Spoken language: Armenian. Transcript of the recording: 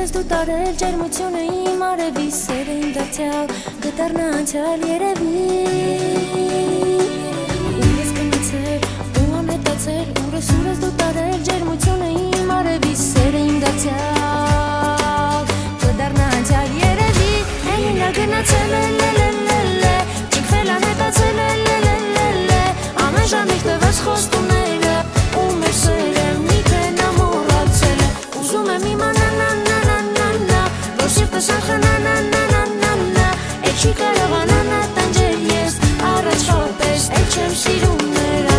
Ուրես դու տարել ջերմությունը իմ արևի սերը իմ դարձյալ գտարնա անցյալ երևի Ուրես կնացել ու անհետացել Ուրես դու տարել ջերմությունը իմ արևի սերը իմ դարձյալ գտարնա անցյալ երևի Էնին նա գնացել լելելելե Ճիքվել անհետացել լելելելե Ամեն ժամ իր տվեց խոստումները ու մեր սերը միգեն ամորացել է Ուզում եմ իմանալ Էդ չի կարող անանա տանջել ես Առաջվա պես, էդ չեմ սիրում նրա